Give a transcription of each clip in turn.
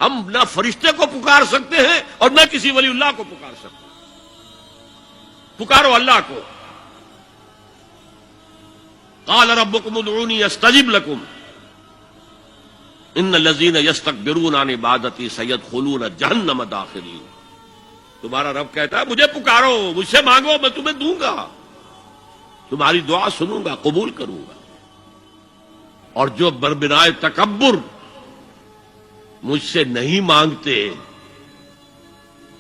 ہم نہ فرشتے کو پکار سکتے ہیں اور نہ کسی ولی اللہ کو پکار سکتے ہیں. پکارو اللہ کو. قال ربکم ادعونی استجب لکم ان الذین یستکبرون عن عبادتی سیدخلون جہنم داخرین. تمہارا رب کہتا ہے مجھے پکارو، مجھ سے مانگو، میں تمہیں دوں گا، تمہاری دعا سنوں گا، قبول کروں گا. اور جو بربنائے تکبر مجھ سے نہیں مانگتے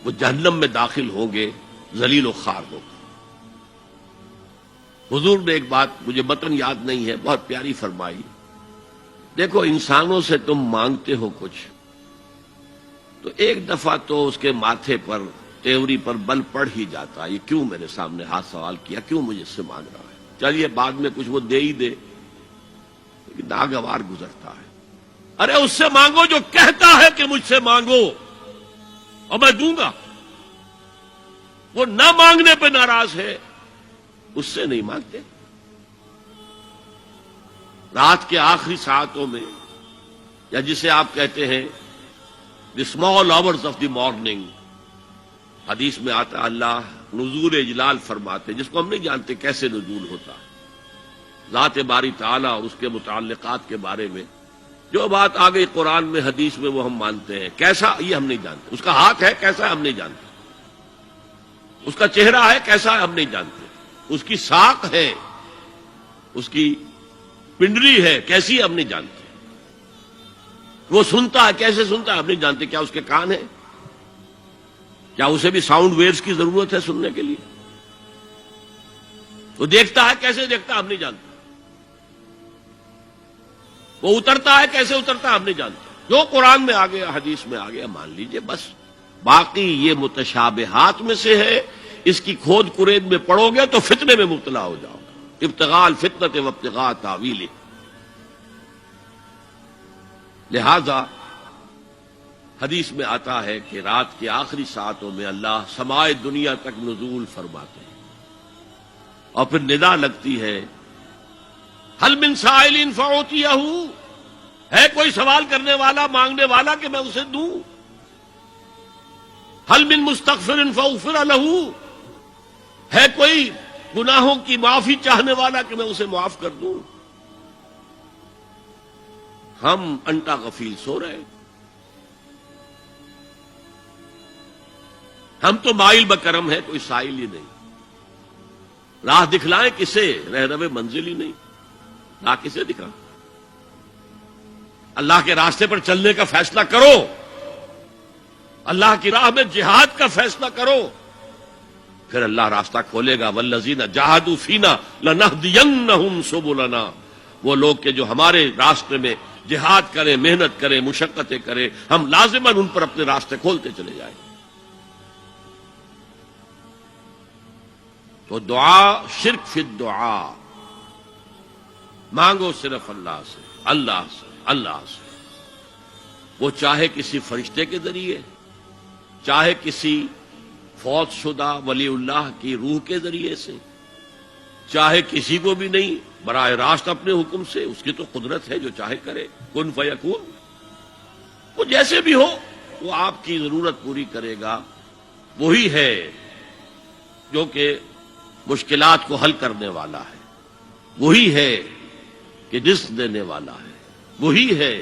وہ جہنم میں داخل ہوں گے، ذلیل و خوار ہوں گے. حضور نے ایک بات مجھے متن یاد نہیں ہے، بہت پیاری فرمائی. دیکھو انسانوں سے تم مانگتے ہو کچھ تو ایک دفعہ تو اس کے ماتھے پر تیوری پر بل پڑ ہی جاتا ہے، یہ کیوں میرے سامنے ہاتھ سوال کیا، کیوں مجھے اس سے مانگ رہا ہے، چلیے بعد میں کچھ وہ دے ہی دے، لیکن ناگوار گزرتا ہے. ارے اس سے مانگو جو کہتا ہے کہ مجھ سے مانگو اور میں دوں گا. وہ نہ مانگنے پہ ناراض ہے، اس سے نہیں مانگتے. رات کے آخری ساعتوں میں، یا جسے آپ کہتے ہیں the small hours of the morning, حدیث میں آتا ہے اللہ نزول اجلال فرماتے، جس کو ہم نہیں جانتے کیسے نزول ہوتا. ذات باری تعالیٰ اور اس کے متعلقات کے بارے میں جو بات آ گئی قرآن میں حدیث میں وہ ہم مانتے ہیں. کیسا یہ ہم نہیں جانتے. اس کا ہاتھ ہے کیسا ہے ہم نہیں جانتے. اس کا چہرہ ہے کیسا ہے ہم نہیں جانتے. اس کی ساق ہے، اس کی پنڈلی ہے کیسی ہے ہم نہیں جانتے. وہ سنتا ہے کیسے سنتا ہے ہم نہیں جانتے. کیا اس کے کان ہیں؟ کیا اسے بھی ساؤنڈ ویوز کی ضرورت ہے سننے کے لیے؟ وہ دیکھتا ہے کیسے دیکھتا ہے ہم نہیں جانتے. وہ اترتا ہے کیسے اترتا ہے ہم نہیں جانتے. جو قرآن میں آ گیا حدیث میں آ گیا مان لیجئے بس. باقی یہ متشابہات میں سے ہے، اس کی کھود کرید میں پڑو گے تو فتنے میں مبتلا ہو جاؤ گے. ابتغاء الفتنۃ وابتغاء تاویلہ. لہذا حدیث میں آتا ہے کہ رات کے آخری ساعتوں میں اللہ سمائے دنیا تک نزول فرماتے ہیں اور پھر ندا لگتی ہے حل من سائل فاعطیہ، ہے کوئی سوال کرنے والا مانگنے والا کہ میں اسے دوں. حل من مستغفر فاغفر لہ، ہے کوئی گناہوں کی معافی چاہنے والا کہ میں اسے معاف کر دوں. ہم انٹا غفیل سو رہے، ہم تو مائل بکرم ہے، کوئی سائل ہی نہیں. راہ دکھلائیں کسے، رہنما منزل ہی نہیں. راہ کسے دکھائیں؟ اللہ کے راستے پر چلنے کا فیصلہ کرو، اللہ کی راہ میں جہاد کا فیصلہ کرو، پھر اللہ راستہ کھولے گا. والذین جاہدوا فینا لنہدینہم سبلنا. وہ لوگ کہ جو ہمارے راستے میں جہاد کریں، محنت کریں، مشقتیں کریں، ہم لازماً ان پر اپنے راستے کھولتے چلے جائیں. تو دعا شرک فی الدعا. مانگو صرف اللہ سے، اللہ سے، اللہ سے. وہ چاہے کسی فرشتے کے ذریعے، چاہے کسی فوت شدہ ولی اللہ کی روح کے ذریعے سے، چاہے کسی کو بھی نہیں، براہ راست اپنے حکم سے. اس کی تو قدرت ہے، جو چاہے کرے. کن فیکون. وہ جیسے بھی ہو وہ آپ کی ضرورت پوری کرے گا. وہی ہے جو کہ مشکلات کو حل کرنے والا ہے، وہی ہے کہ رزق دینے والا ہے، وہی ہے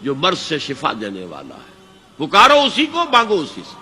جو مرض سے شفا دینے والا ہے. پکارو اسی کو، مانگو اسی سے.